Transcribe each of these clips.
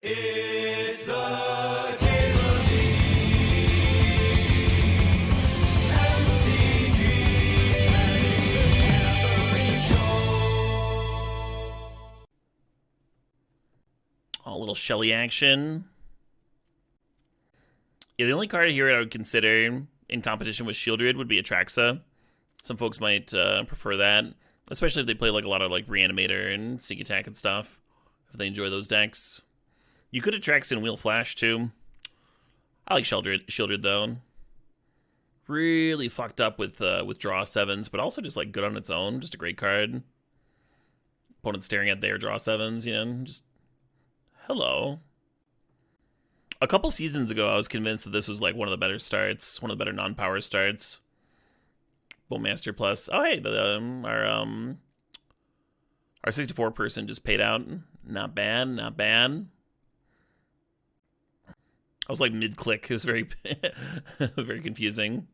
It's the Cable League. MTG Gathering Show. A little Shelly action. Yeah, the only card here I would consider in competition with Shieldred would be Atraxa. Some folks might prefer that, especially if they play like a lot of like Reanimator and Sneak Attack and stuff. If they enjoy those decks, you could Atraxa and Wheel Flash too. I like Shieldred though. Really fucked up with draw sevens, but also just like good on its own. Just a great card. Opponent staring at their draw sevens, you know, just hello. A couple seasons ago, I was convinced that this was like one of the better starts, one of the better non-power starts. Bowmaster plus. Oh hey, our 64 person just paid out. Not bad, not bad. I was like mid-click. It was very, very confusing.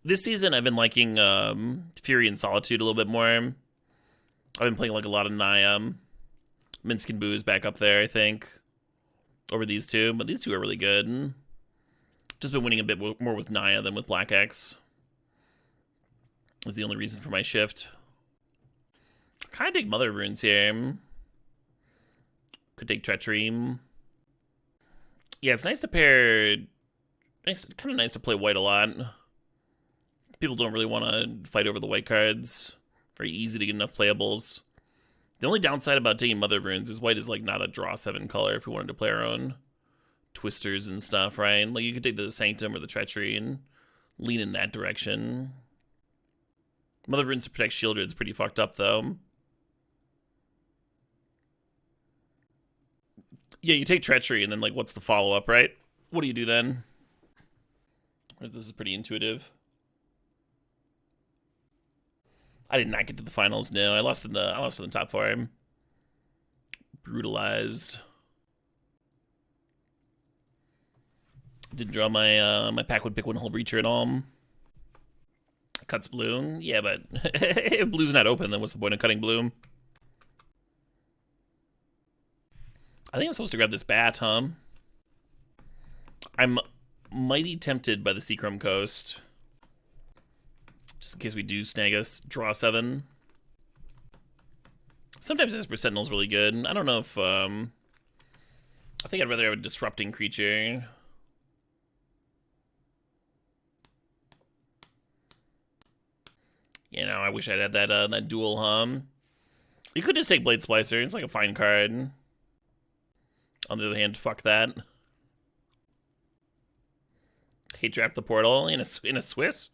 This season, I've been liking Fury and Solitude a little bit more. I've been playing like a lot of Naya. Minsc and Boo's back up there, I think, over these two. But these two are really good. Just been winning a bit more with Naya than with Black X. Was the only reason for my shift. Kind of dig Mother of Runes here. Could take Treachery. Yeah, it's nice to pair. Kind of nice to play white a lot. People don't really want to fight over the white cards. Very easy to get enough playables. The only downside about taking Mother of Runes is white is like not a draw 7 color if we wanted to play our own twisters and stuff, right? Like you could take the Sanctum or the Treachery and lean in that direction. Mother of Runes to protect Shieldred is pretty fucked up though. Yeah, you take Treachery and then like what's the follow-up, right? What do you do then? This is pretty intuitive. I did not get to the finals, no. I lost in the top 4. Brutalized. Didn't draw my my Packwood Pick 1 Hull Breacher at all. Cuts blue. Yeah, but if blue's not open, then what's the point of cutting blue? I think I'm supposed to grab this bat, huh? I'm mighty tempted by the Seachrome Coast. Just in case we do snag us draw 7. Sometimes Esper Sentinel's really good. I don't know if I think I'd rather have a disrupting creature. You know, I wish I'd had that dual hum. You could just take Blade Splicer. It's like a fine card. On the other hand, fuck that. Hate Trap the Portal in a Swiss.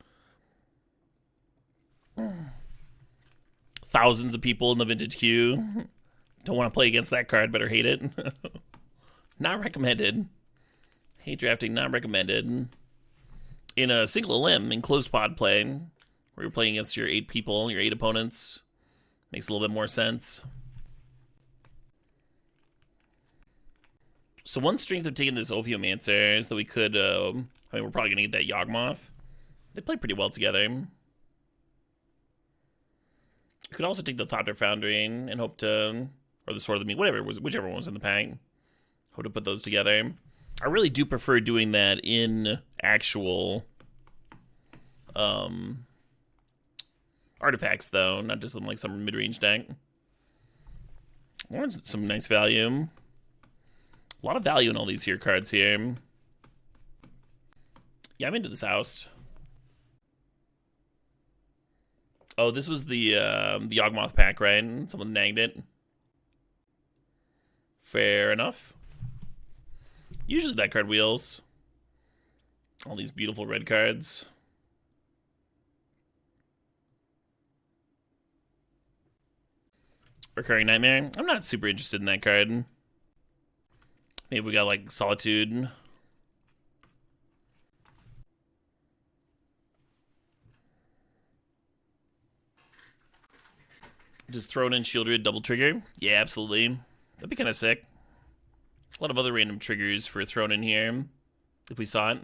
Thousands of people in the vintage queue don't want to play against that card. Better hate it. Not recommended. Hate drafting, not recommended. In a single limb in closed pod play, where you're playing against your 8 people, your 8 opponents, makes a little bit more sense. So one strength of taking this Ophiomancer is that we could, I mean, we're probably going to get that Yawgmoth. They play pretty well together. You could also take the Thopter Foundry and hope to, or the Sword of the Meat, whichever one was in the pack. Hope to put those together. I really do prefer doing that in actual artifacts, though, not just in like some mid-range deck. Or some nice value. A lot of value in all these here cards here. Yeah, I'm into this oust. Oh, this was the Yawgmoth pack, right? Someone nagged it. Fair enough. Usually that card wheels. All these beautiful red cards. Recurring Nightmare. I'm not super interested in that card. Maybe we got like Solitude. Just thrown in Shieldred double trigger. Yeah, absolutely. That'd be kind of sick. A lot of other random triggers for thrown in here, if we saw it.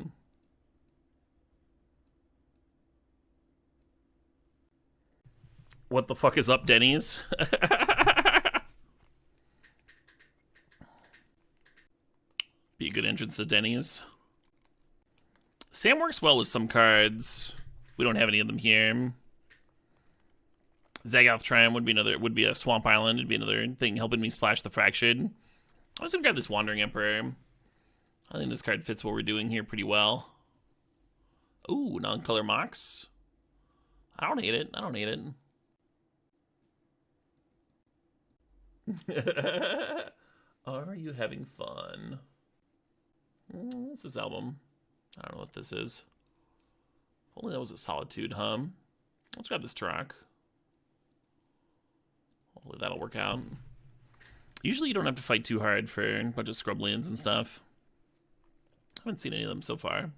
What the fuck is up, Denny's? Be a good entrance to Denny's. Sam works well with some cards. We don't have any of them here. Zagoth Triumph would be a Swamp Island. It'd be another thing helping me splash the Fractured. I was gonna grab this Wandering Emperor. I think this card fits what we're doing here pretty well. Ooh, non-color Mox. I don't hate it. I don't hate it. Are you having fun? What's this album? I don't know what this is. If only that was a Solitude, huh? Let's grab this Turok. Hopefully that'll work out. Usually you don't have to fight too hard for a bunch of scrub lands and stuff. I haven't seen any of them so far.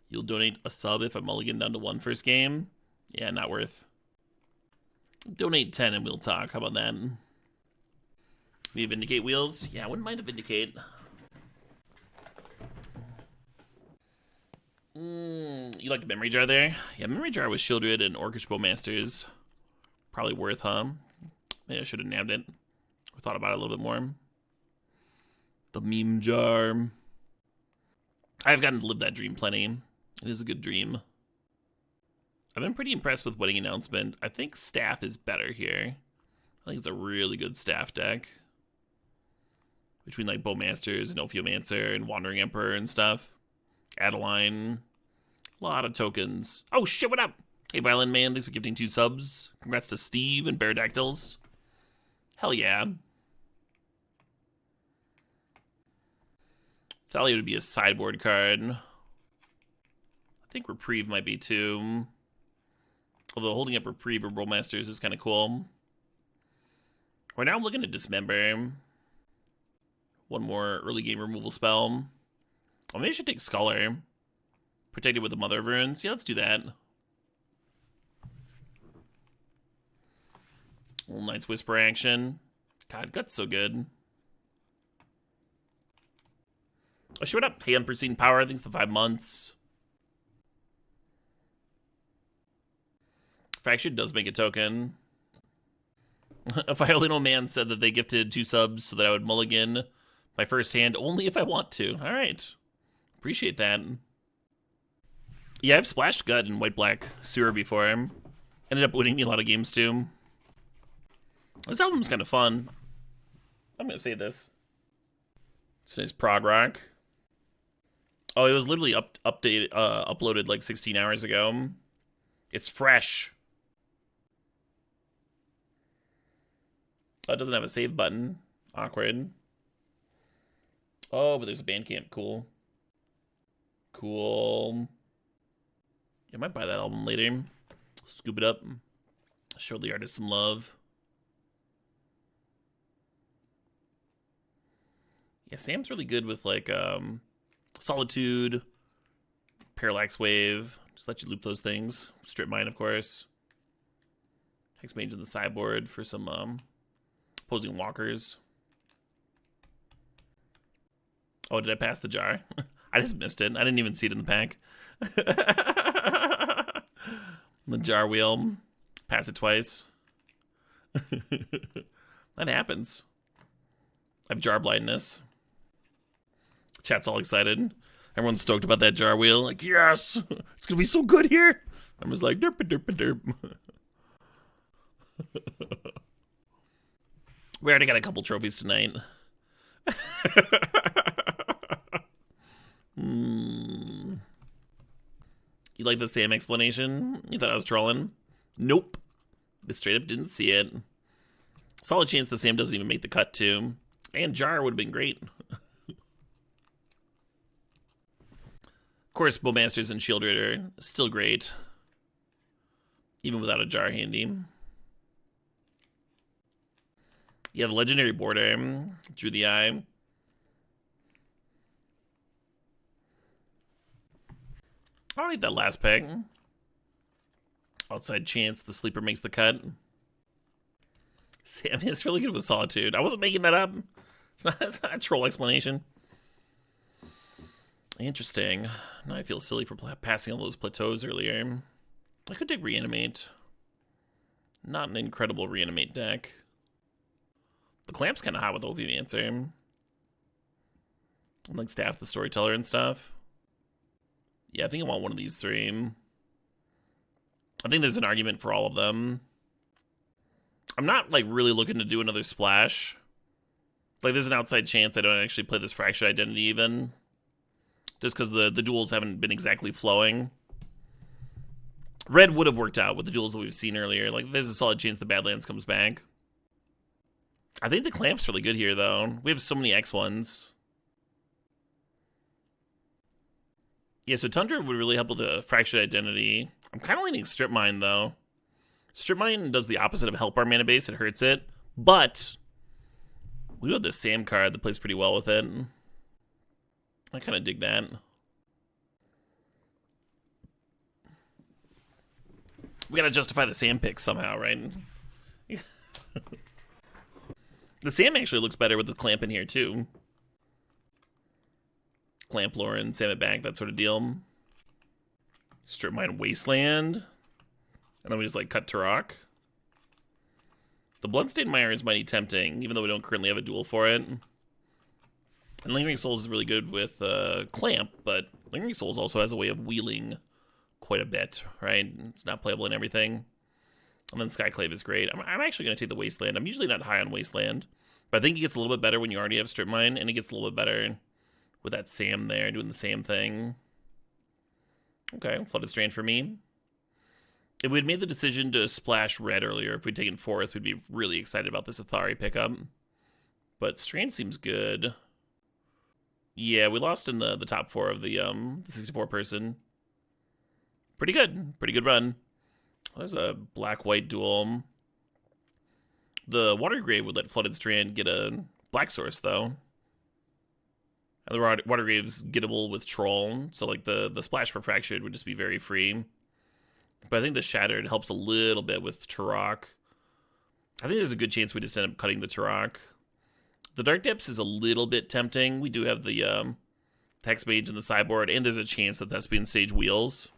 You'll donate a sub if I mulligan down to 1 first game? Yeah, not worth. Donate 10 and we'll talk. How about that? We have Vindicate wheels? Yeah, I wouldn't mind a Vindicate. You like the Memory Jar there? Yeah, Memory Jar with Shieldred and Orcish Bowmasters. Probably worth, huh? Maybe I should have nabbed it. Or thought about it a little bit more. The Meme Jar. I've gotten to live that dream plenty. It is a good dream. I've been pretty impressed with Wedding Announcement. I think Staff is better here. I think it's a really good Staff deck. Between like Bowmasters and Ophiomancer and Wandering Emperor and stuff. Adeline. A lot of tokens. Oh shit, what up? Hey Violin Man, thanks for gifting 2 subs. Congrats to Steve and Beardactyls. Hell yeah. Thalia would be a sideboard card. I think Reprieve might be too. Although holding up Reprieve or Bowmasters is kind of cool. Right now I'm looking at Dismember. One more early game removal spell. Oh, maybe I should take Scholar. Protected with the Mother of Runes. Yeah, let's do that. Little Knight's Whisper action. God, Gut's so good. Oh, shit, what up? Hey, Unforeseen Power. I think it's the 5 months. Fractured does make a token. A Violino Man said that they gifted 2 subs so that I would mulligan my first hand only if I want to. All right. Appreciate that. Yeah, I've splashed Gut in White-Black Sewer before. Ended up winning me a lot of games too. This album's kind of fun. I'm going to say this. It's nice prog rock. Oh, it was literally uploaded like 16 hours ago. It's fresh. Oh, it doesn't have a save button. Awkward. Oh, but there's a Bandcamp. Cool. Cool. I might buy that album later. Scoop it up. Show the artist some love. Yeah, Sam's really good with like Solitude, Parallax Wave. Just let you loop those things. Strip Mine, of course. Hex Mage in the sideboard for some opposing walkers. Oh, did I pass the jar? I just missed it. I didn't even see it in the pack. The jar wheel. Pass it twice. That happens. I have jar blindness. Chat's all excited. Everyone's stoked about that jar wheel. Like, yes! It's gonna be so good here! I was like, derp derp derp. We already got a couple trophies tonight. You like the Sam explanation? You thought I was trolling? Nope. I straight up didn't see it. Solid chance the Sam doesn't even make the cut, too. And jar would have been great. Of course, Bowmasters and Shieldred are still great. Even without a jar handy. Yeah, the legendary border drew the eye. I don't need that last pick. Outside chance the sleeper makes the cut. Sam, it's really good with Solitude. I wasn't making that up. It's not a troll explanation. Interesting. Now I feel silly for passing all those plateaus earlier. I could take Reanimate. Not an incredible Reanimate deck. The Clamp's kind of hot with Ophiomancer. And like Staff the Storyteller and stuff. Yeah, I think I want one of these three. I think there's an argument for all of them. I'm not like really looking to do another splash. Like there's an outside chance I don't actually play this Fractured Identity even. Just because the duels haven't been exactly flowing. Red would have worked out with the duels that we've seen earlier. Like there's a solid chance the Badlands comes back. I think the Clamp's really good here though. We have so many X1s. Yeah, so Tundra would really help with the Fractured Identity. I'm kind of leaning Strip Mine, though. Strip Mine does the opposite of help our mana base. It hurts it. But we do have this Sam card that plays pretty well with it. I kind of dig that. We gotta justify the Sam pick somehow, right? The Sam actually looks better with the Clamp in here, too. Clamp Lauren, Sam it back, that sort of deal. Strip Mine Wasteland. And then we just like cut Turok. The Bloodstained Mire is mighty tempting, even though we don't currently have a duel for it. And Lingering Souls is really good with Clamp, but Lingering Souls also has a way of wheeling quite a bit, right? It's not playable in everything. And then Skyclave is great. I'm actually going to take the Wasteland. I'm usually not high on Wasteland, but I think it gets a little bit better when you already have Strip Mine, and it gets a little bit better with that Sam there, doing the same thing. Okay, Flooded Strand for me. If we'd made the decision to splash red earlier, if we'd taken 4th, we'd be really excited about this Athari pickup. But Strand seems good. Yeah, we lost in the top 4 of the 64 person. Pretty good run. There's a black-white duel. The Watergrave would let Flooded Strand get a black source, though. And the Watergrave's gettable with Troll, so like the splash for Fractured would just be very free. But I think the Shattered helps a little bit with Turok. I think there's a good chance we just end up cutting the Turok. The Dark Depths is a little bit tempting. We do have the Hex Mage in the sideboard, and there's a chance that Thespian Sage wheels.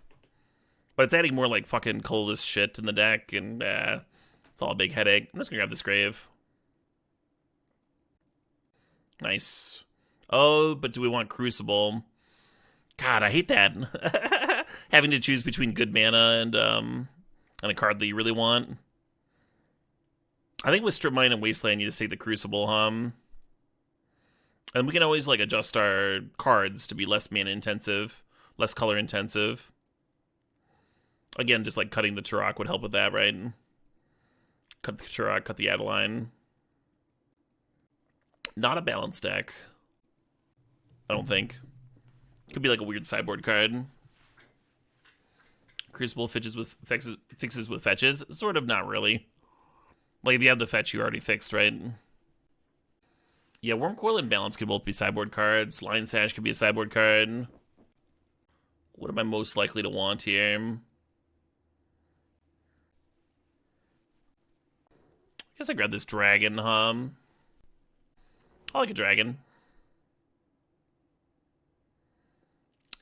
But it's adding more like fucking colorless shit in the deck, and it's all a big headache. I'm just gonna grab this Grave. Nice. Oh, but do we want Crucible? God, I hate that. Having to choose between good mana and a card that you really want. I think with Strip Mine and Wasteland, you just take the Crucible, And we can always like adjust our cards to be less mana intensive, less color intensive. Again, just like cutting the Turok would help with that, right? Cut the Turok, cut the Adeline. Not a balanced deck. I don't think. Could be like a weird sideboard card. Crucible fixes with fetches. Sort of, not really. Like if you have the fetch, you already fixed, right? Yeah, Wormcoil and Balance could both be sideboard cards. Lion Sash could be a sideboard card. What am I most likely to want here? I guess I grab this dragon, I like a dragon.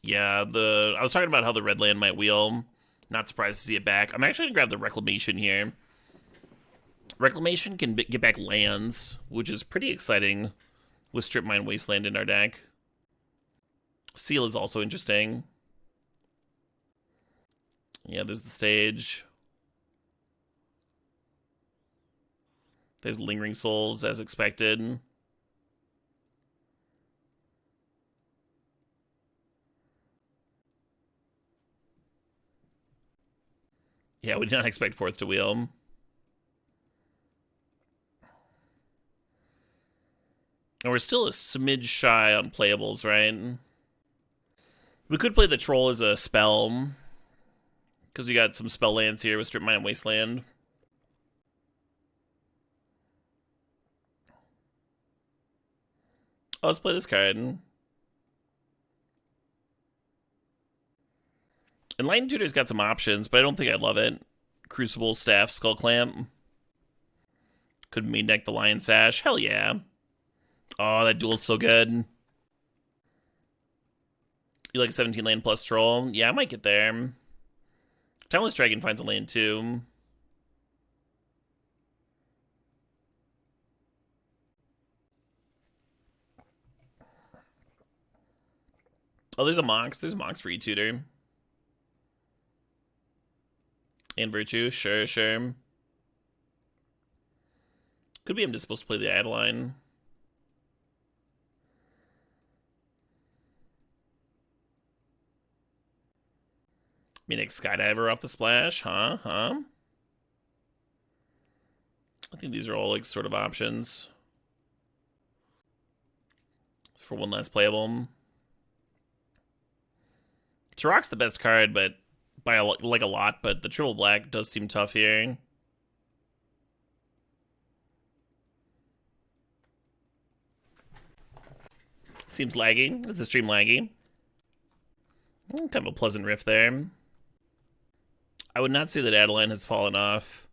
Yeah, I was talking about how the red land might wheel. Not surprised to see it back. I'm actually gonna grab the Reclamation here. Reclamation can get back lands, which is pretty exciting with Strip Mine Wasteland in our deck. Seal is also interesting. Yeah, there's the stage. There's Lingering Souls, as expected. Yeah, we did not expect 4th to wheel. And we're still a smidge shy on playables, right? We could play the Troll as a spell, because we got some spell lands here with Strip Mine and Wasteland. Oh, let's play this card. Enlightened Tutor's got some options, but I don't think I love it. Crucible, Staff, Skull Clamp. Could main deck the Lion Sash. Hell yeah. Oh, that duel's so good. You like 17 land plus Troll? Yeah, I might get there. Timeless Dragon finds a land too. Oh, there's a Mox. There's a Mox for E-Tutor. And Virtue. Sure, sure. Could be I'm just supposed to play the Adeline. Munich Skydiver off the splash, huh? I think these are all like sort of options for one last playable. Turok's the best card, but by a lot. But the triple black does seem tough here. Seems laggy. Is the stream laggy? Kind of a pleasant riff there. I would not say that Adeline has fallen off.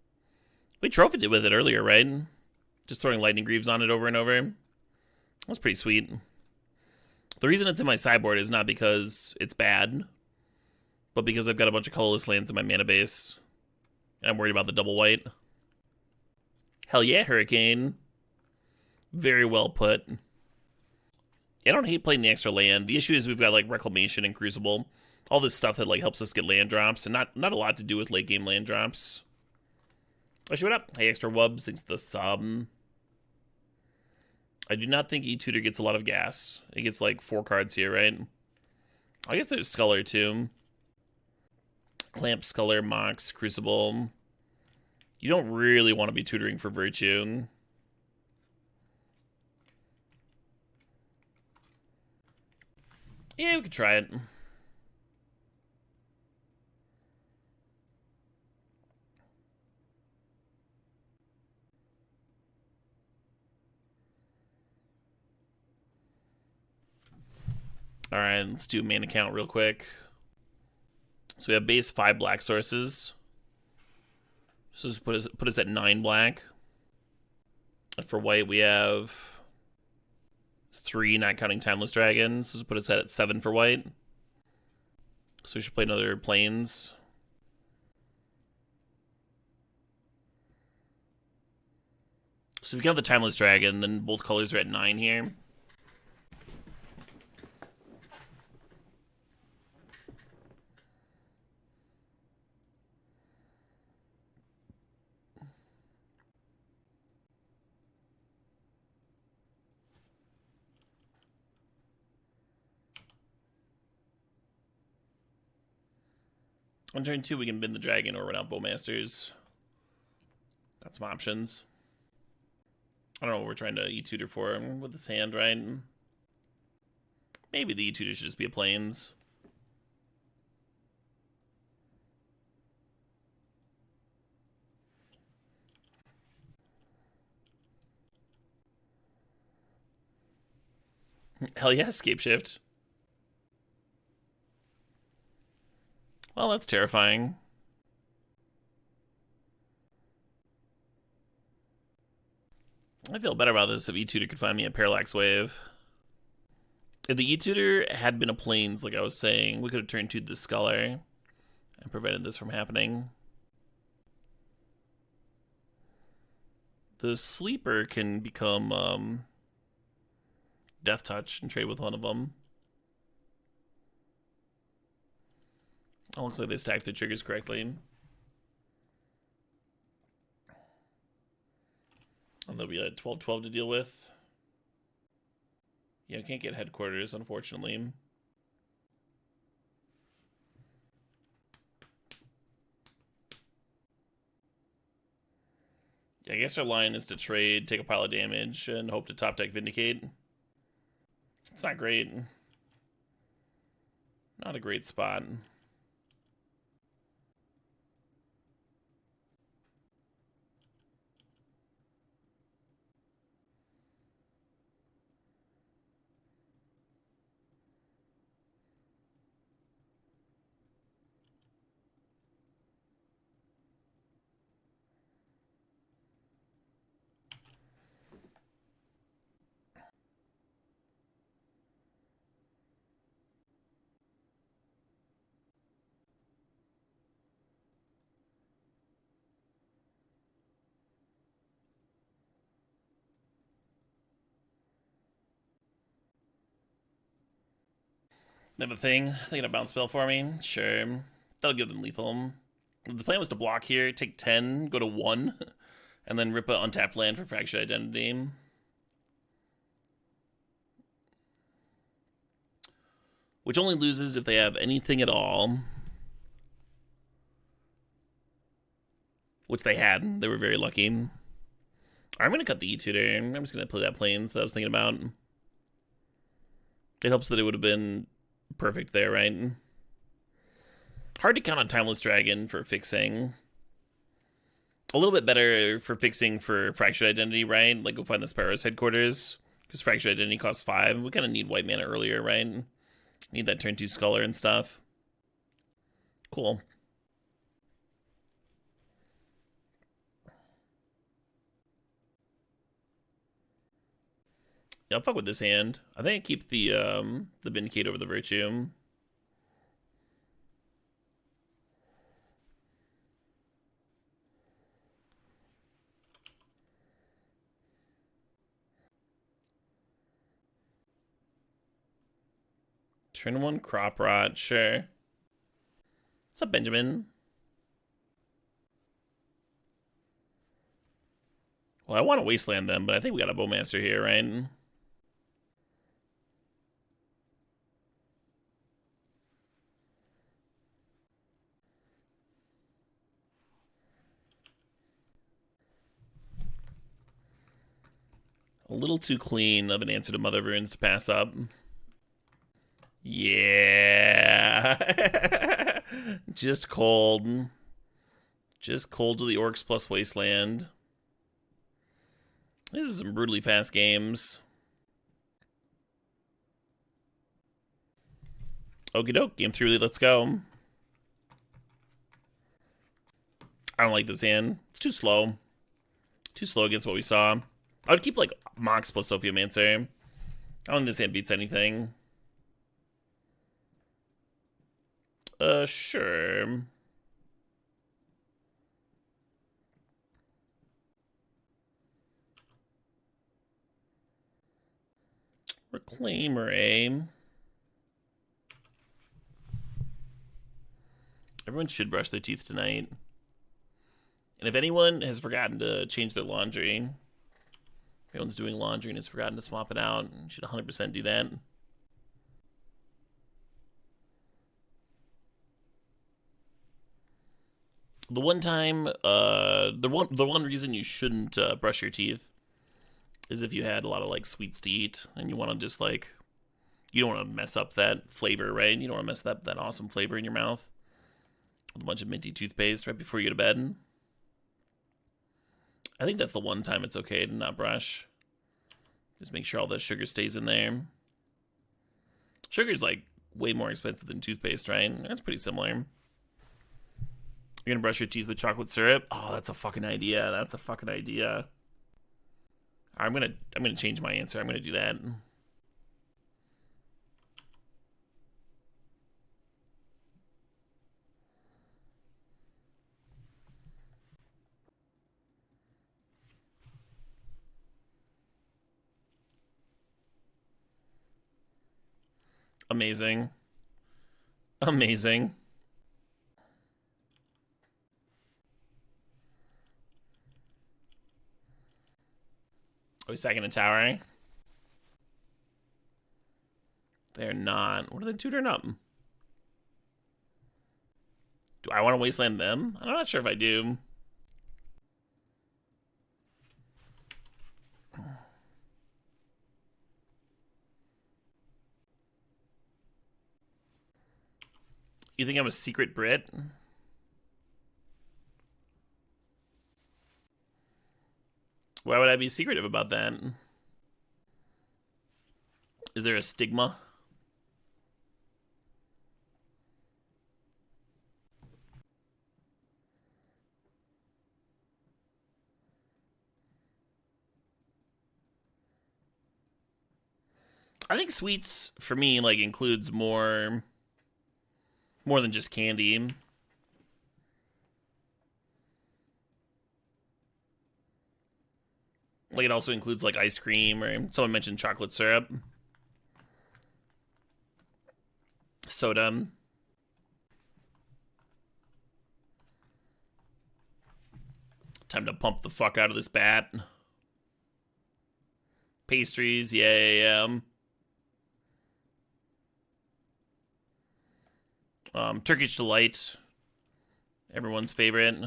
We trophied it with it earlier, right? Just throwing Lightning Greaves on it over and over. That's pretty sweet. The reason it's in my sideboard is not because it's bad, but because I've got a bunch of colorless lands in my mana base, and I'm worried about the double white. Hell yeah, Hurricane. Very well put. I don't hate playing the extra land. The issue is we've got like Reclamation and Crucible. All this stuff that like helps us get land drops, and not a lot to do with late game land drops. Actually, what up? Hey, Extra Wubs, thanks to the sub. I do not think E-Tutor gets a lot of gas. It gets like 4 cards here, right? I guess there's Sculler too. Clamp, Sculler, Mox, Crucible. You don't really want to be tutoring for Virtue. Yeah, we could try it. All right, let's do mana count real quick. So we have base 5 black sources. So this put us at 9 black. And for white, we have 3, not counting Timeless Dragon. So this put us at 7 for white. So we should play another Plains. So if we count the Timeless Dragon, then both colors are at 9 here. On turn 2, we can bend the dragon or run out Bowmasters. Got some options. I don't know what we're trying to E-Tutor for with this hand, right? Maybe the E-Tutor should just be a Plains. Hell yeah, Escape Shift. Well, that's terrifying. I feel better about this if E-Tutor could find me a Parallax Wave. If the E-Tutor had been a Plains, like I was saying, we could have turned to the Sculler and prevented this from happening. The Sleeper can become Death Touch and trade with one of them. Oh, looks like they stacked the triggers correctly. And there'll be a 12-12 to deal with. Yeah, I can't get headquarters, unfortunately. Yeah, I guess our line is to trade, take a pile of damage, and hope to top deck Vindicate. It's not great. Not a great spot. They have a thing. They got a bounce spell for me. Sure. That'll give them lethal. The plan was to block here, take 10, go to 1, and then rip an untapped land for Fractured Identity. Which only loses if they have anything at all. Which they had. They were very lucky. I'm going to cut the E-Tutor. I'm just going to play that Plains that I was thinking about. It helps that it would have been perfect there, right? Hard to count on Timeless Dragon for fixing. A little bit better for fixing for Fractured Identity, right? Like, go find the Sparrow's headquarters. Because Fractured Identity costs 5. We kind of need white mana earlier, right? Need that turn 2 Sculler and stuff. Cool. Yeah, I'll fuck with this hand. I think I keep the Vindicate over the Virtue. Turn 1 Crop Rot, sure. What's up, Benjamin? Well, I want to Wasteland them, but I think we got a Bowmaster here, right? A little too clean of an answer to Mother of Runes to pass up. Yeah. Just cold. Just cold to the Orcs plus Wasteland. This is some brutally fast games. Okie doke, game 3, let's go. I don't like this hand. It's too slow. Too slow against what we saw. I would keep like Mox plus Sophiamancer. I don't think this hand beats anything. Sure. Reclaimer, aim. Everyone should brush their teeth tonight. And if anyone has forgotten to change their laundry, if anyone's doing laundry and has forgotten to swap it out, you should 100% do that. The one time, the one reason you shouldn't brush your teeth is if you had a lot of like sweets to eat and you want to just like, you don't want to mess up that flavor, right? You don't want to mess up that awesome flavor in your mouth with a bunch of minty toothpaste right before you go to bed. I think that's the one time it's okay to not brush. Just make sure all the sugar stays in there. Sugar's like way more expensive than toothpaste, right? That's pretty similar. You're gonna brush your teeth with chocolate syrup? Oh, that's a fucking idea. That's a fucking idea. I'm gonna change my answer. I'm gonna do that. Amazing. Amazing. Are we stacking a tower? They're not. What are they tutoring up? Do I want to wasteland them? I'm not sure if I do. You think I'm a secret Brit? Why would I be secretive about that? Is there a stigma? I think sweets for me like includes more than just candy. Like it also includes like ice cream, or someone mentioned chocolate syrup. Soda. Time to pump the fuck out of this bat. Pastries, yeah. Turkish Delight, everyone's favorite.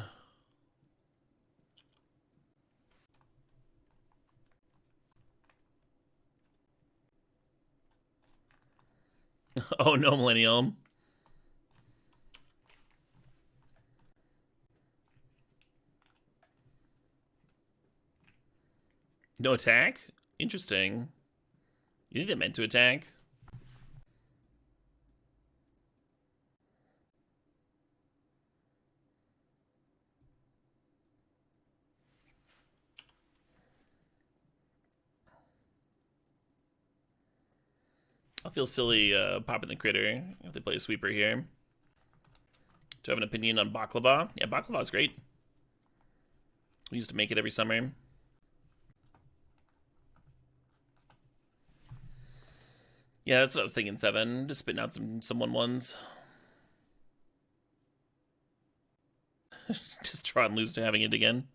Oh no, Millennium. No attack? Interesting. You didn't meant to attack. I'll feel silly popping the critter if they play a sweeper here. Do you have an opinion on baklava? Yeah, baklava's great. We used to make it every summer. Yeah, that's what I was thinking, 7. Just spitting out some 1/1s. Just try and lose to having it again.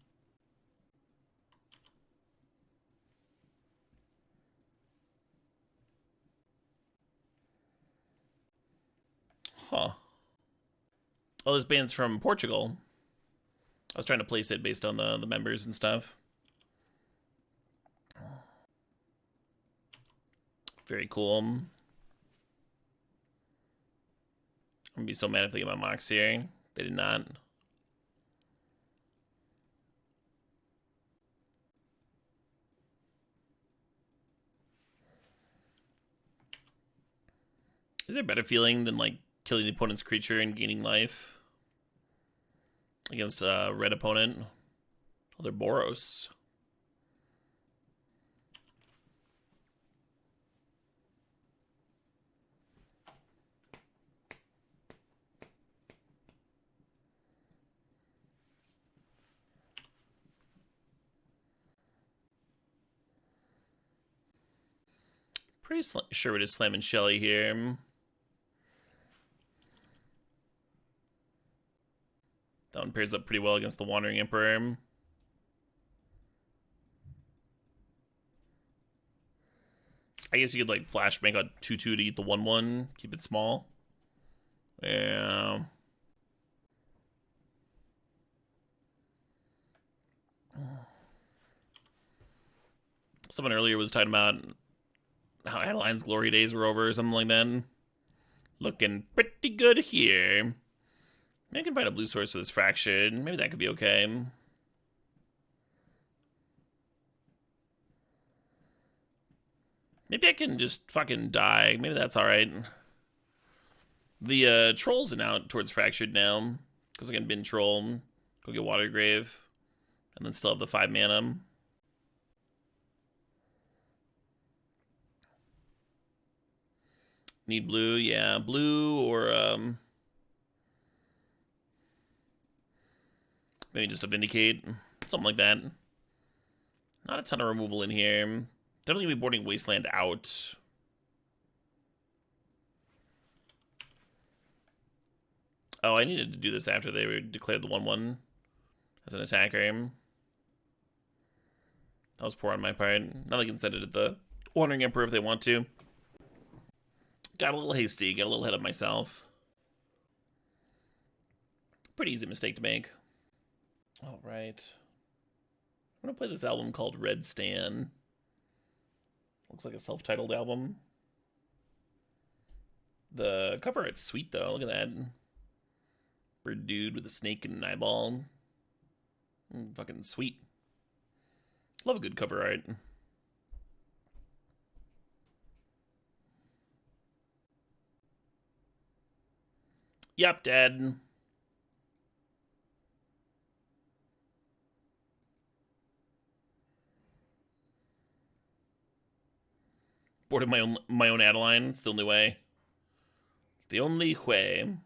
Huh. Oh, this band's from Portugal. I was trying to place it based on the members and stuff. Very cool. I'm gonna be so mad if they get my mocks here. They did not. Is there a better feeling than like killing the opponent's creature and gaining life against a red opponent? Oh, they're Boros. Pretty sure we're just slamming Shelly here. That one pairs up pretty well against the Wandering Emperor. I guess you could like flash make a 2/2 to eat the 1/1, keep it small. Yeah. Someone earlier was talking about how Adeline's glory days were over or something like that. Looking pretty good here. Maybe I can find a blue source for this fraction. Maybe that could be okay. Maybe I can just fucking die. Maybe that's alright. The trolls are out towards fractured now. Because I can bin troll, go get Watergrave, and then still have the 5 mana. Need blue, yeah. Blue or maybe just a Vindicate. Something like that. Not a ton of removal in here. Definitely be boarding Wasteland out. Oh, I needed to do this after they declared the 1/1 as an attacker. That was poor on my part. Now they can send it at the Wandering Emperor if they want to. Got a little hasty, got a little ahead of myself. Pretty easy mistake to make. All right. I'm gonna play this album called Red Stan. Looks like a self-titled album. The cover art's sweet though. Look at that. Bird dude with a snake and an eyeball. Fucking sweet. Love a good cover art. Yup, Dad. Boarded my own Adeline. It's the only way. The only way.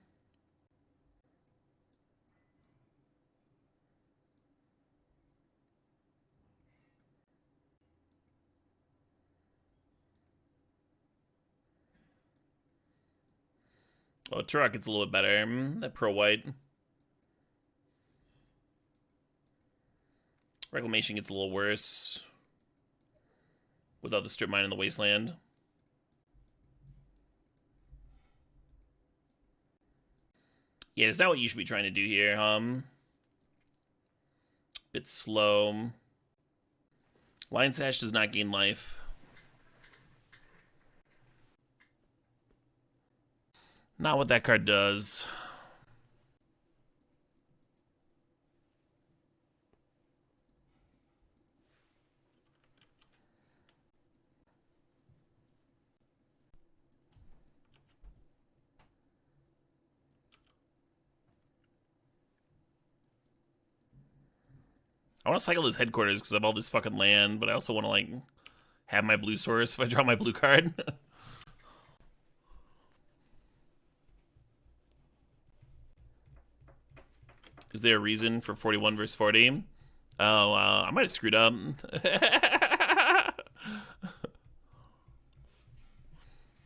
Oh, Turok gets a little bit better. That pro white. Reclamation gets a little worse without the strip mine in the wasteland. Yeah, it's not what you should be trying to do here. Bit slow. Lion Sash does not gain life. Not what that card does. I want to cycle his headquarters because I have all this fucking land, but I also want to, like, have my blue source if I draw my blue card. Is there a reason for 41 versus 40? Oh, I might have screwed up.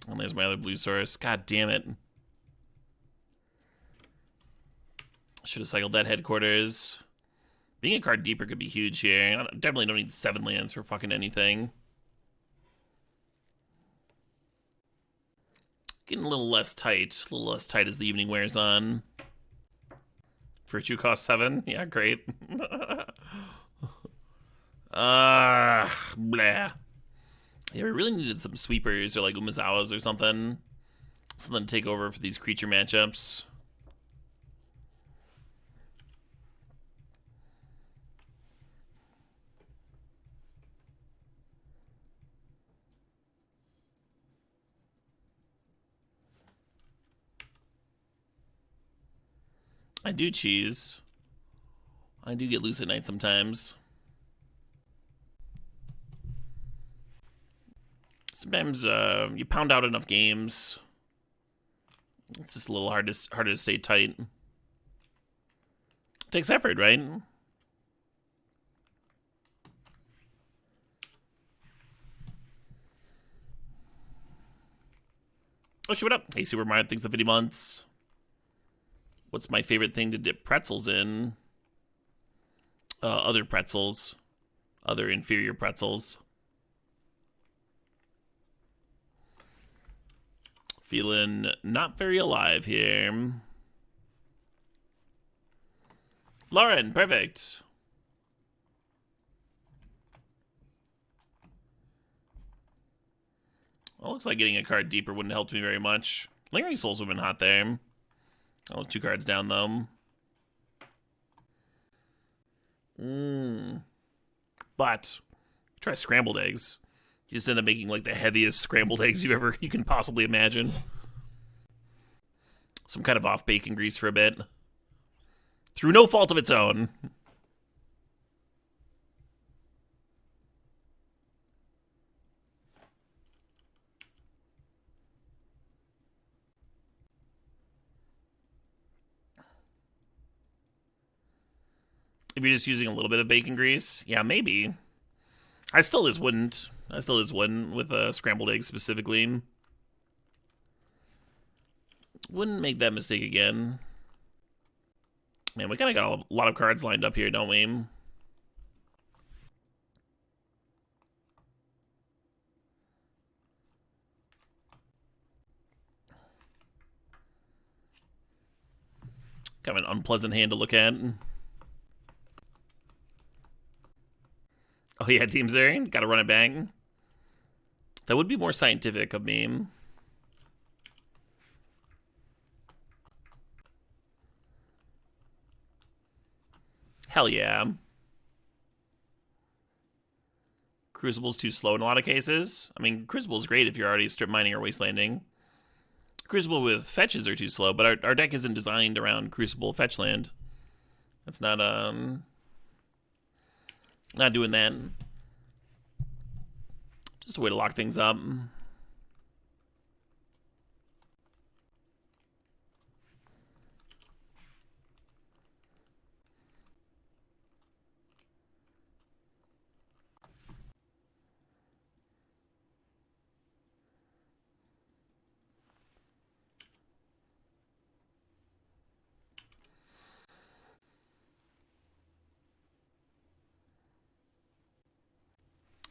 And there's my other blue source. God damn it. Should have cycled that headquarters. Being a card deeper could be huge here. I definitely don't need 7 lands for fucking anything. Getting a little less tight. A little less tight as the evening wears on. Virtue cost 7? Yeah, great. Blah. Yeah, we really needed some sweepers or like Umazawas or something. Something to take over for these creature matchups. I do cheese. I do get loose at night sometimes. Sometimes you pound out enough games. It's just a little harder to stay tight. It takes effort, right? Oh, shit, what up? Hey, Super Mario, thanks for 50 months. What's my favorite thing to dip pretzels in? Other pretzels. Other inferior pretzels. Feeling not very alive here. Lauren, perfect. Well, looks like getting a card deeper wouldn't have helped me very much. Lingering Souls would have been hot there. I was 2 cards down, though. But try scrambled eggs. You just end up making like the heaviest scrambled eggs you can possibly imagine. Some kind of off bacon grease for a bit. Through no fault of its own. If you're just using a little bit of bacon grease, yeah, maybe. I still just wouldn't with scrambled eggs specifically. Wouldn't make that mistake again. Man, we kind of got a lot of cards lined up here, don't we? Kind of an unpleasant hand to look at. Oh yeah, Team Zarian, gotta run it back. That would be more scientific of me. Hell yeah. Crucible's too slow in a lot of cases. I mean, Crucible's great if you're already strip mining or wastelanding. Crucible with fetches are too slow, but our deck isn't designed around Crucible fetch land. That's not doing that. Just a way to lock things up.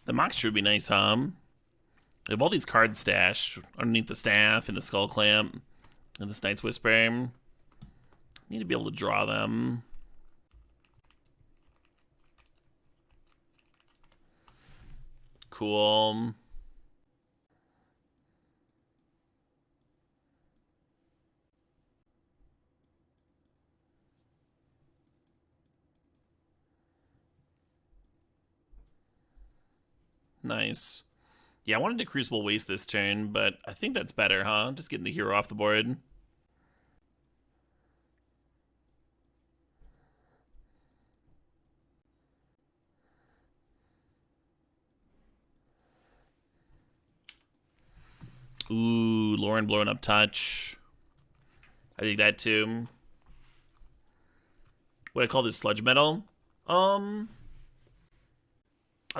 The Mox would be nice, huh? We have all these cards stashed underneath the staff and the skull clamp and this Knight's Whisper. Need to be able to draw them. Cool. Nice. Yeah, I wanted to Crucible Waste this turn, but I think that's better, huh? Just getting the hero off the board. Ooh, Lauren blowing up touch. I think that too. What I call this, sludge metal? I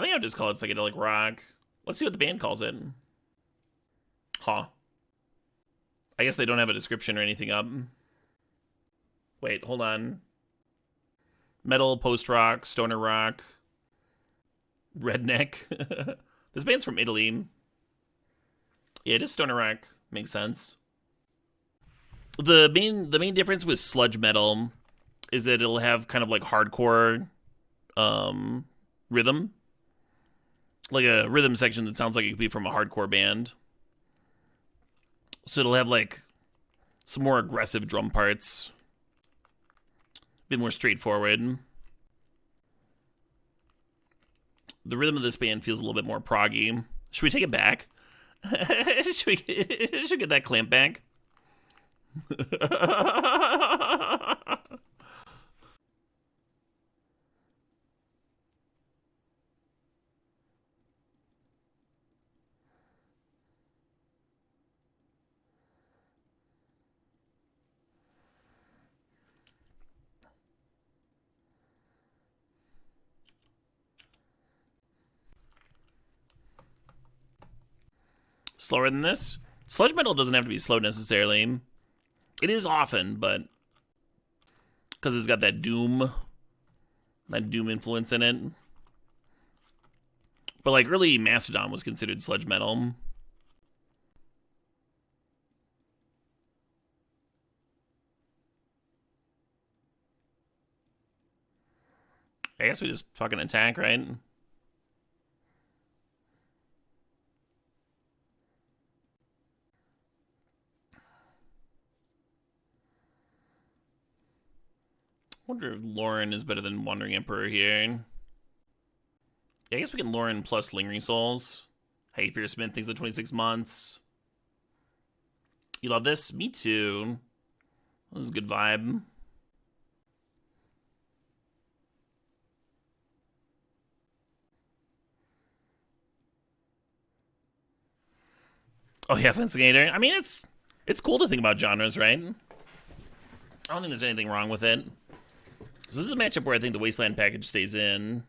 think I would just call it psychedelic rock. Let's see what the band calls it. Huh. I guess they don't have a description or anything up. Wait, hold on. Metal, post-rock, stoner rock, redneck. This band's from Italy. Yeah, just stoner rock. Makes sense. The main difference with sludge metal is that it'll have kind of like hardcore rhythm. Like a rhythm section that sounds like it could be from a hardcore band. So it'll have like some more aggressive drum parts. A bit more straightforward. The rhythm of this band feels a little bit more proggy. Should we take it back? should we get that clamp back? Slower than this? Sludge metal doesn't have to be slow necessarily. It is often, but because it's got that doom influence in it. But like early Mastodon was considered sludge metal. I guess we just fucking attack, right? Wonder if Lauren is better than Wandering Emperor here. Yeah, I guess we can Lauren plus Lingering Souls. Hey, Fierce Smith, things like 26 months. You love this? Me too. This is a good vibe. Oh yeah, Fencigator. I mean, it's cool to think about genres, right? I don't think there's anything wrong with it. So this is a matchup where I think the Wasteland package stays in,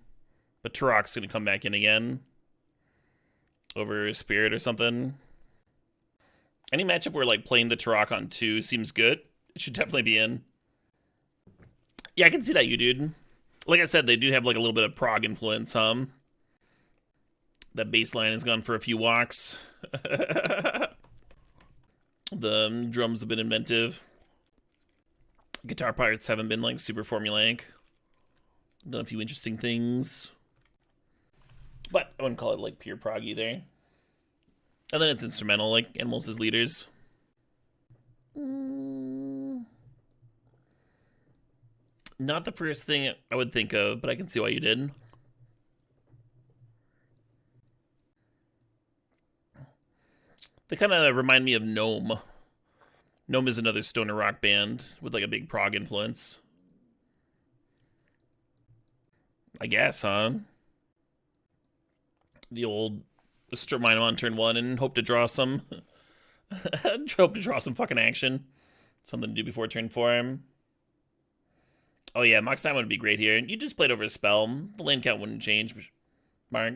but Turok's going to come back in again over Spirit or something. Any matchup where like playing the Turok on 2 seems good, it should definitely be in. Yeah, I can see that, you dude. Like I said, they do have like a little bit of prog influence, That bass line has gone for a few walks. The drums have been inventive. Guitar parts haven't been like super formulaic. Done a few interesting things. But I wouldn't call it like pure prog either. And then it's instrumental, like Animals as leaders. Not the first thing I would think of, but I can see why you did. They kind of remind me of Gnome. Gnome is another stoner rock band with like a big prog influence. I guess, huh? The old strip mine on turn 1 and hope to draw some fucking action. Something to do before turn 4. Oh yeah, Mox Time would be great here. You just played over a spell. The land count wouldn't change. Mark.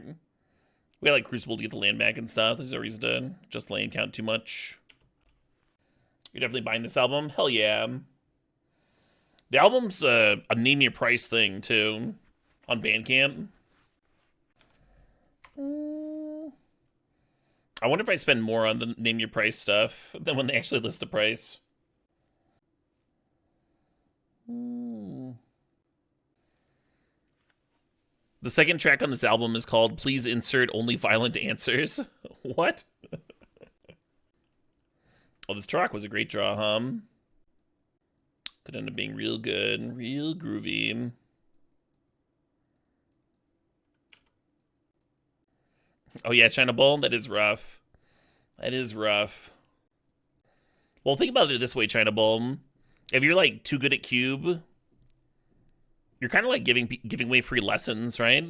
We had like Crucible to get the land back and stuff. There's no reason to just land count too much. You're definitely buying this album? Hell yeah. The album's a name your price thing, too, on Bandcamp. I wonder if I spend more on the name your price stuff than when they actually list the price. The second track on this album is called Please Insert Only Violent Answers. What? Oh, this track was a great draw, huh? Could end up being real good, real groovy. Oh yeah, China Bowl, that is rough. That is rough. Well, think about it this way, China Bowl. If you're like too good at cube, you're kind of like giving away free lessons, right?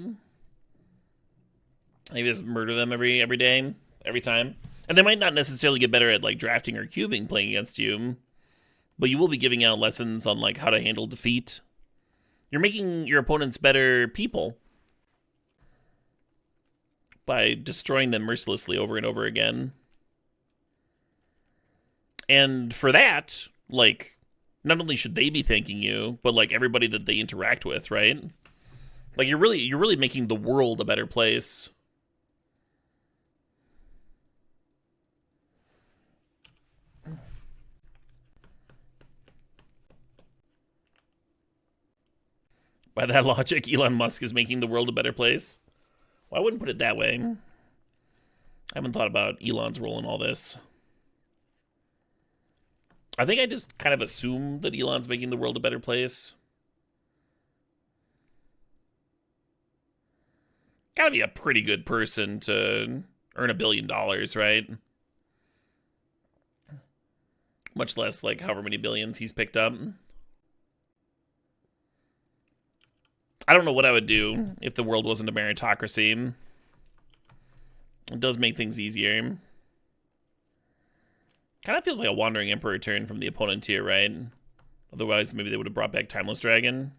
You just murder them every day, every time. And they might not necessarily get better at like drafting or cubing playing against you, but you will be giving out lessons on like how to handle defeat. You're making your opponents better people by destroying them mercilessly over and over again. And for that, like, not only should they be thanking you, but like everybody that they interact with, right? Like you're really making the world a better place. By that logic, Elon Musk is making the world a better place. Well, I wouldn't put it that way. I haven't thought about Elon's role in all this. I think I just kind of assume that Elon's making the world a better place. Gotta be a pretty good person to earn $1 billion, right? Much less like however many billions he's picked up. I don't know what I would do if the world wasn't a meritocracy. It does make things easier. Kind of feels like a Wandering Emperor turn from the opponent tier, right? Otherwise, maybe they would have brought back Timeless Dragon.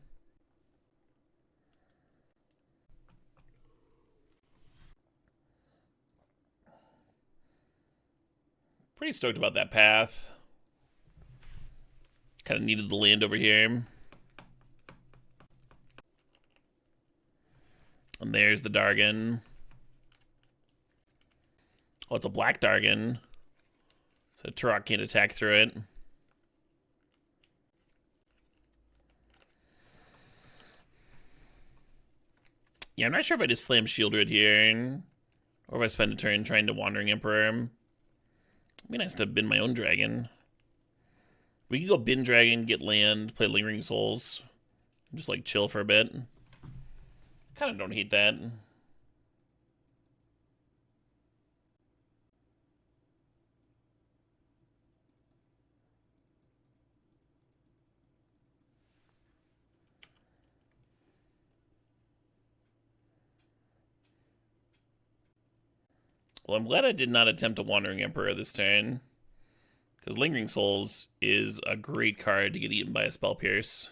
Pretty stoked about that path. Kind of needed the land over here. And there's the Dargon. Oh, it's a black Dargon. So Turok can't attack through it. Yeah, I'm not sure if I just slam Shieldred here, or if I spend a turn trying to Wandering Emperor. It'd be nice to bin my own dragon. We could go bin dragon, get land, play Lingering Souls, just like chill for a bit. Kind of don't hate that. Well, I'm glad I did not attempt a Wandering Emperor this turn, because Lingering Souls is a great card to get eaten by a Spell Pierce.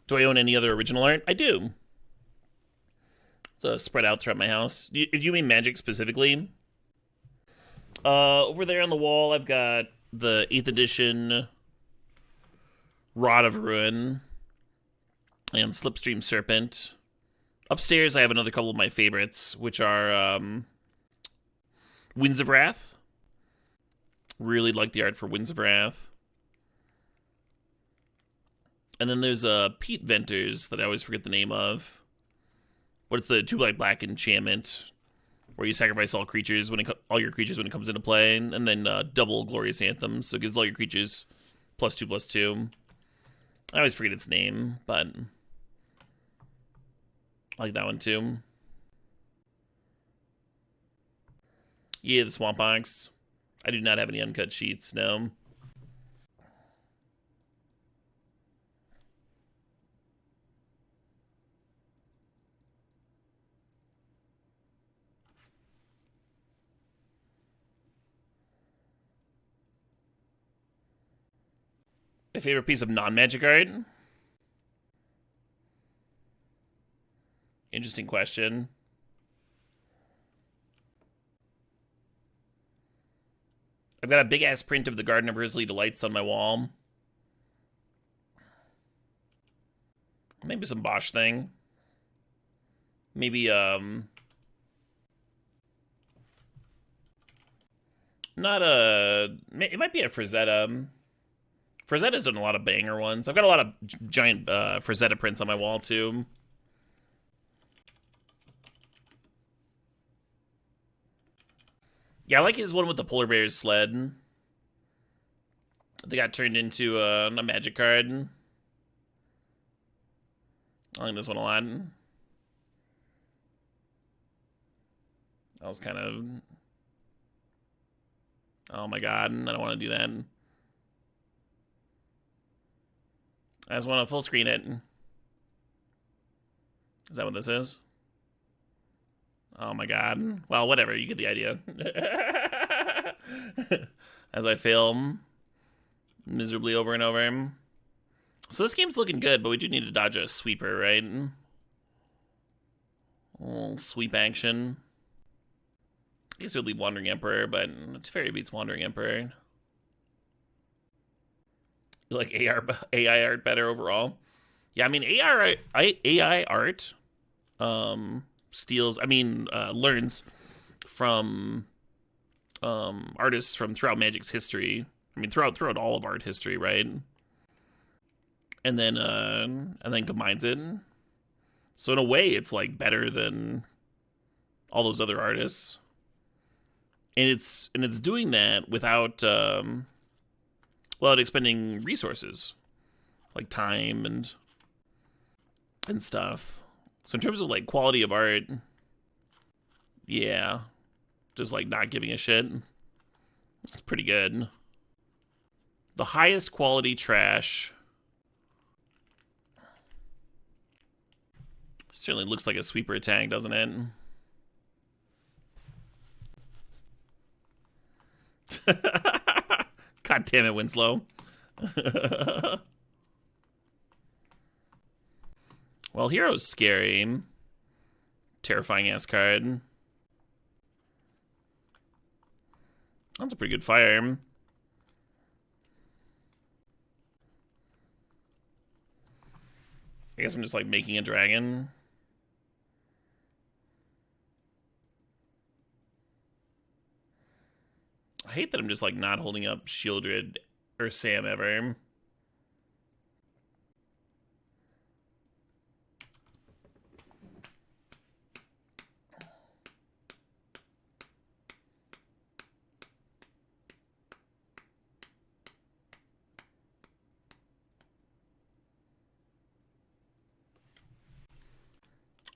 Do I own any other original art? I do. It's spread out throughout my house. If you mean Magic specifically, over there on the wall, I've got the 8th edition Rod of Ruin and Slipstream Serpent. Upstairs, I have another couple of my favorites, which are Winds of Wrath. Really like the art for Winds of Wrath. And then there's Pete Venters that I always forget the name of. But it's the 2/black enchantment where you sacrifice all creatures all your creatures when it comes into play, and then double Glorious Anthem, so it gives all your creatures +2/+2. I always forget its name, but I like that one too. Yeah, the Swamp Ox. I do not have any uncut sheets, no. My favorite piece of non-magic art? Interesting question. I've got a big-ass print of the Garden of Earthly Delights on my wall. Maybe some Bosch thing. Maybe, not a... It might be a Frazetta. Frazetta's done a lot of banger ones. I've got a lot of giant Frazetta prints on my wall, too. Yeah, I like his one with the polar bear's sled. They got turned into a magic card. I like this one a lot. That was kind of... Oh my god, I don't want to do that. I just want to full screen it. Is that what this is? Oh my god. Well, whatever, you get the idea. As I fail miserably over and over. So this game's looking good, but we do need to dodge a sweeper, right? A little sweep action. I guess it would leave Wandering Emperor, but Teferi beats Wandering Emperor. You like AI art better overall? Yeah, I mean, AI art learns from artists from throughout Magic's history. I mean, throughout all of art history, right? And then combines it. So in a way, it's like better than all those other artists. And it's doing that without expending resources like time and stuff. So in terms of like quality of art, yeah, just like not giving a shit. It's pretty good. The highest quality trash certainly looks like a sweeper attack, doesn't it? God damn it, Winslow. Well, Hero's scary. Terrifying ass card. That's a pretty good fire. I guess I'm just like making a dragon. I hate that I'm just like not holding up Shieldred or Sam ever.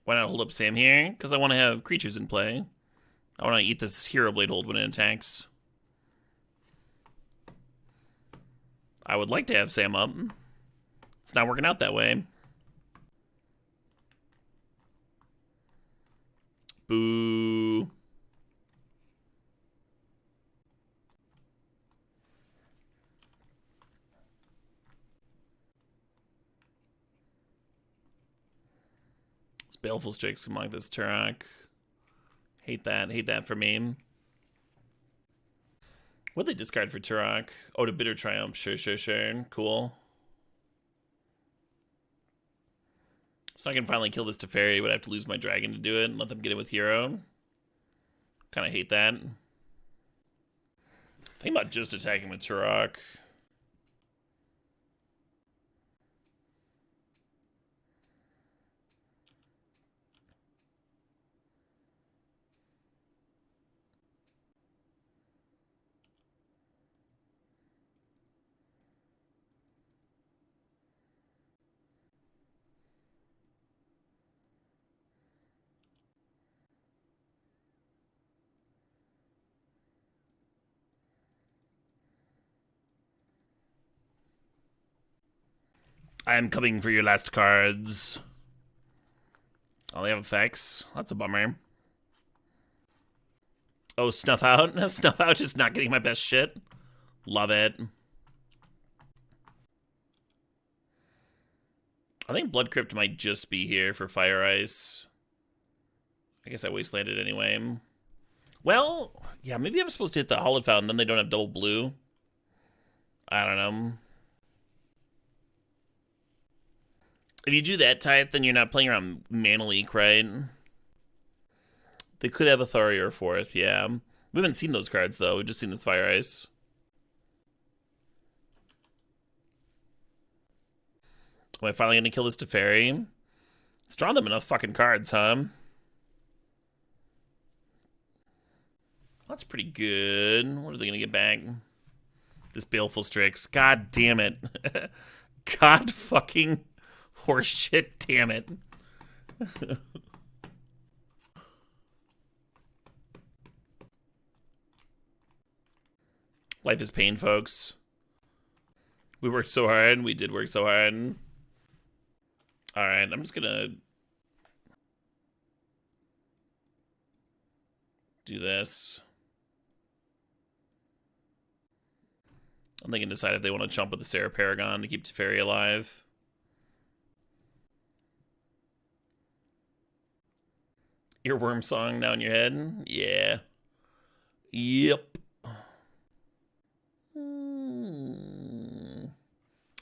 Why not hold up Sam here? Because I want to have creatures in play. I want to eat this Hero Blade hold when it attacks. I would like to have Sam up. It's not working out that way. Boo. This Baleful Strix can block this Turok. Hate that for me. What'd they discard for Turok? Oh, to Bitter Triumph. Sure. Cool. So I can finally kill this Teferi, but I have to lose my dragon to do it and let them get it with Hero. Kind of hate that. Think about just attacking with Turok. I am coming for your last cards. Oh, they have effects. That's a bummer. Oh, Snuff Out. Snuff Out just not getting my best shit. Love it. I think Blood Crypt might just be here for Fire Ice. I guess I wastelanded anyway. Well, yeah, maybe I'm supposed to hit the Hallowed Fountain, then they don't have double blue. I don't know. If you do that type, then you're not playing around Mana Leak, right? They could have a Thari or 4th, yeah. We haven't seen those cards, though. We've just seen this Fire Ice. Am I finally gonna kill this Teferi? It's drawn them enough fucking cards, huh? That's pretty good. What are they gonna get back? This Baleful Strix. God damn it. God fucking horseshit damn it. Life is pain, folks. We worked so hard. We did work so hard. Alright, I'm just gonna do this. And they can decide if they want to jump with the Sarah Paragon to keep Teferi alive. Earworm song now in your head? Yeah. Yep.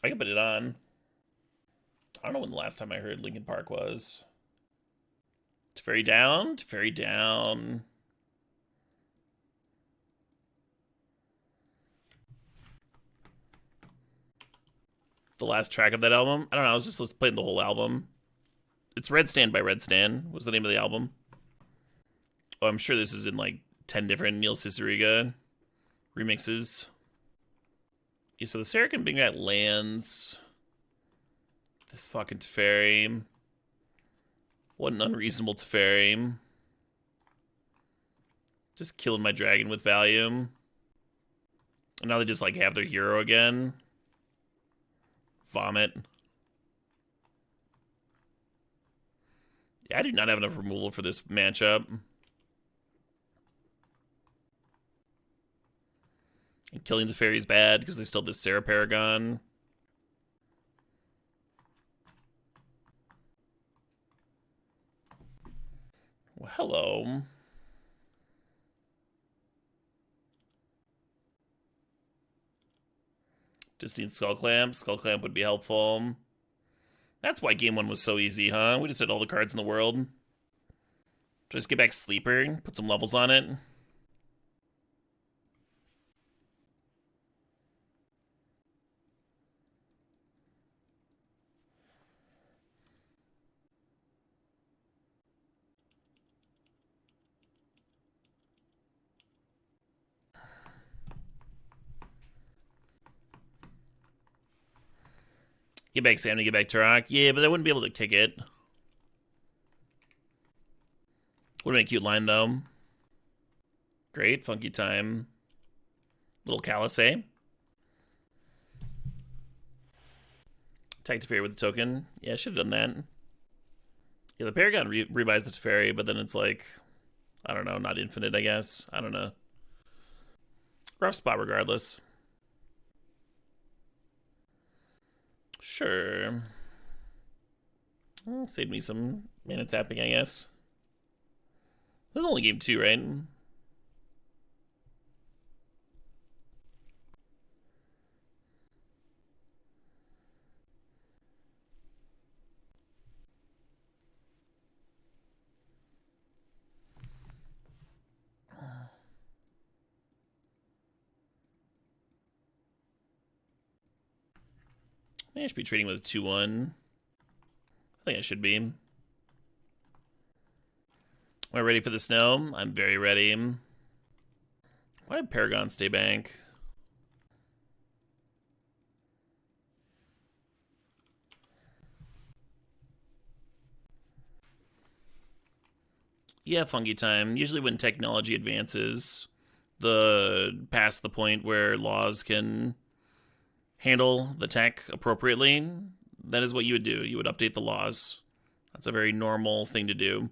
I can put it on. I don't know when the last time I heard Linkin Park was. Teferi down? Teferi down. The last track of that album? I don't know, I was just playing the whole album. It's Red Stand by Red Stand was the name of the album. Oh, I'm sure this is in like 10 different Neil Cicierega remixes. Yeah, so the Sarah can bring back lands. This fucking Teferi. What an unreasonable Teferi. Just killing my dragon with value. And now they just like have their hero again. Vomit. Yeah, I do not have enough removal for this matchup. And killing the fairy is bad because they still have this Sarah Paragon. Well, hello. Just need Skull Clamp. Skull Clamp would be helpful. That's why game 1 was so easy, huh? We just had all the cards in the world. Just get back Sleeper, put some levels on it. Get back Sam to get back Turok. Yeah, but I wouldn't be able to kick it. Would have been a cute line, though. Great. Funky time. Little Calisay. Attack Teferi with the token. Yeah, I should have done that. Yeah, the Paragon rebuys the Teferi, but then it's like, I don't know, not infinite, I guess. I don't know. Rough spot regardless. Sure. Well, save me some mana tapping, I guess. This is only game 2, right? I should be trading with a 2-1. I think I should be. Am I ready for the snow? I'm very ready. Why did Paragon stay bank? Yeah, funky time. Usually when technology advances past the point where laws can handle the tech appropriately, that is what you would do. You would update the laws. That's a very normal thing to do.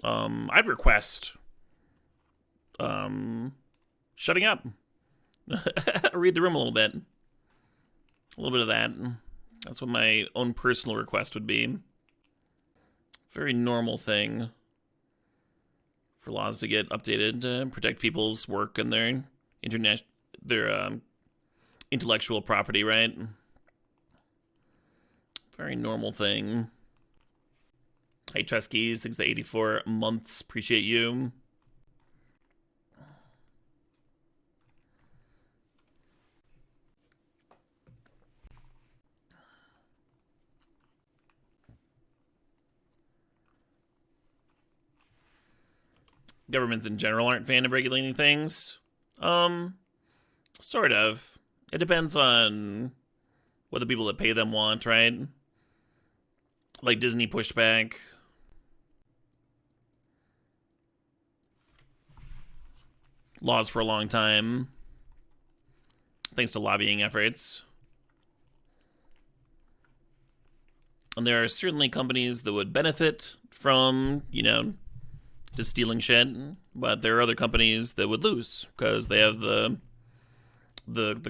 I'd request shutting up. Read the room a little bit. A little bit of that. That's what my own personal request would be. Very normal thing for laws to get updated to protect people's work and their intellectual property, right? Very normal thing. Hey, Treskeys, thanks to 84 months. Appreciate you. Governments in general aren't fan of regulating things. Sort of. It depends on what the people that pay them want, right? Like Disney pushed back. Laws for a long time. Thanks to lobbying efforts. And there are certainly companies that would benefit from, you know, just stealing shit, but there are other companies that would lose because they have the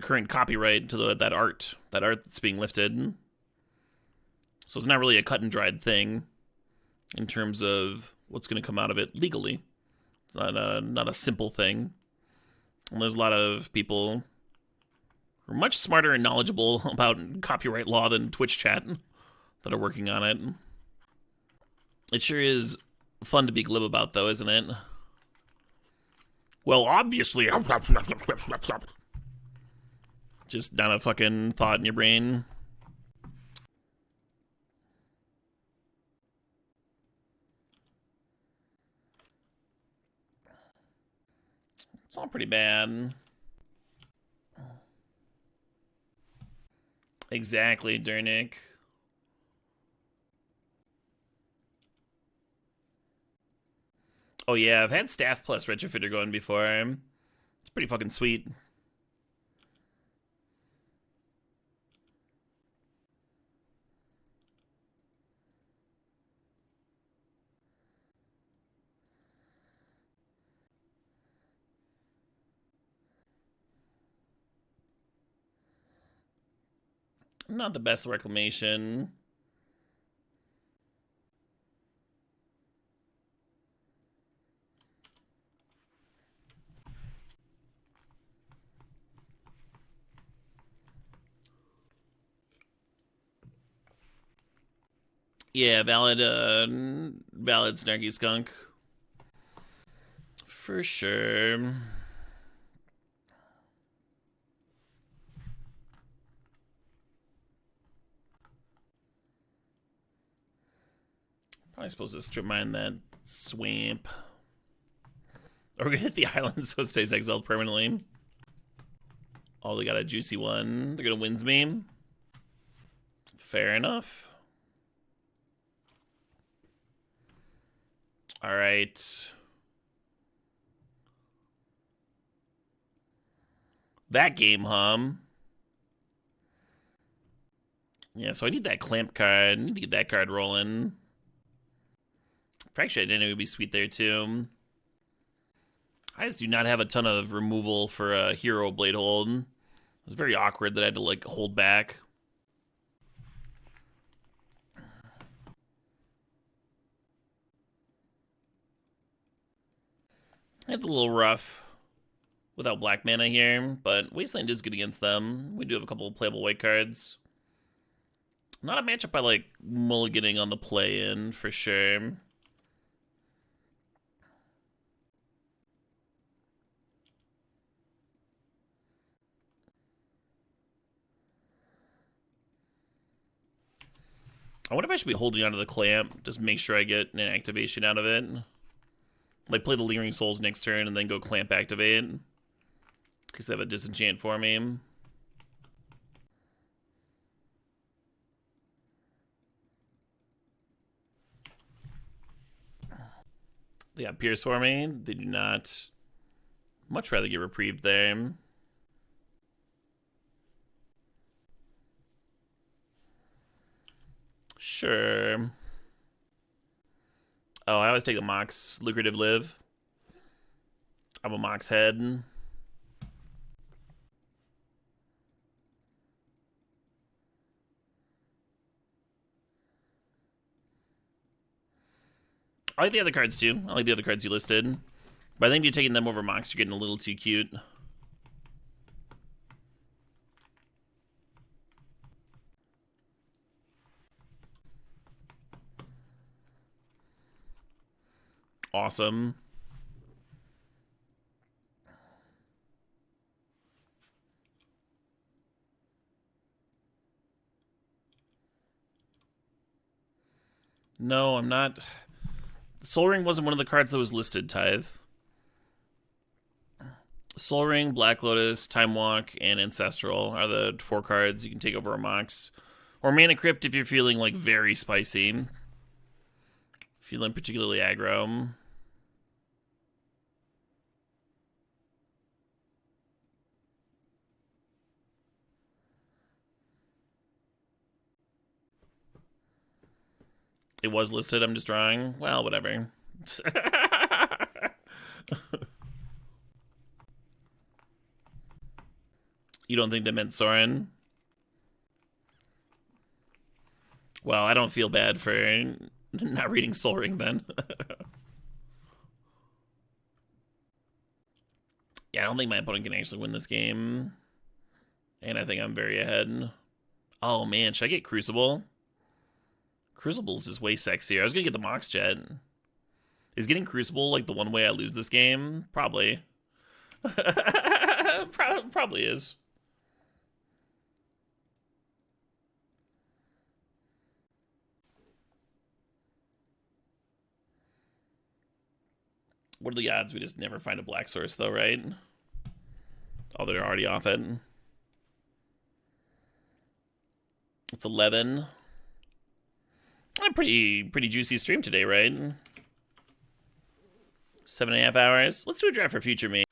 current copyright to that art that's being lifted. So it's not really a cut and dried thing in terms of what's going to come out of it legally. It's not a simple thing. And there's a lot of people who are much smarter and knowledgeable about copyright law than Twitch chat that are working on it. It sure is fun to be glib about, though, isn't it? Well, obviously. Just not a fucking thought in your brain. It's all pretty bad. Exactly, Dernick. Oh yeah, I've had Staff Plus Retrofitter going before. It's pretty fucking sweet. Not the best reclamation. Yeah, valid Snarky Skunk. For sure. Probably supposed to strip mine that swamp. Or we're gonna hit the island so it stays exiled permanently. Oh, they got a juicy one. They're gonna wins me. Fair enough. All right. That game, Yeah, so I need that clamp card. I need to get that card rolling. Fracture Identity would be sweet there, too. I just do not have a ton of removal for a hero blade hold. It was very awkward that I had to, like, hold back. It's a little rough without black mana here, but Wasteland is good against them. We do have a couple of playable white cards. Not a matchup I like mulliganing on the play-in, for sure. I wonder if I should be holding onto the clamp, just make sure I get an activation out of it. Like, play the Leering Souls next turn and then go clamp activate. Because they have a disenchant for me. They got Pierce for me. They do not. Much rather get reprieved there. Sure. Oh, I always take the Mox. Lucrative live. I'm a Mox head. I like the other cards too. I like the other cards you listed. But I think if you're taking them over Mox, you're getting a little too cute. awesome. No, I'm not. Soul Ring wasn't one of the cards that was listed, Tithe. Soul Ring, Black Lotus, Time Walk, and Ancestral are the 4 cards you can take over a Mox. Or Mana Crypt if you're feeling like very spicy. Feeling particularly aggro. It was listed, I'm just drawing. Well, whatever. You don't think that meant Soren? Well, I don't feel bad for not reading Soul Ring then. Yeah, I don't think my opponent can actually win this game. And I think I'm very ahead. Oh man, should I get Crucible? Crucible's just way sexier. I was gonna get the Mox Jet. Is getting Crucible like the one way I lose this game? Probably. Probably is. What are the odds we just never find a black source though, right? Oh, they're already off it. It's 11. A pretty juicy stream today, right? 7.5 hours. Let's do a draft for future me.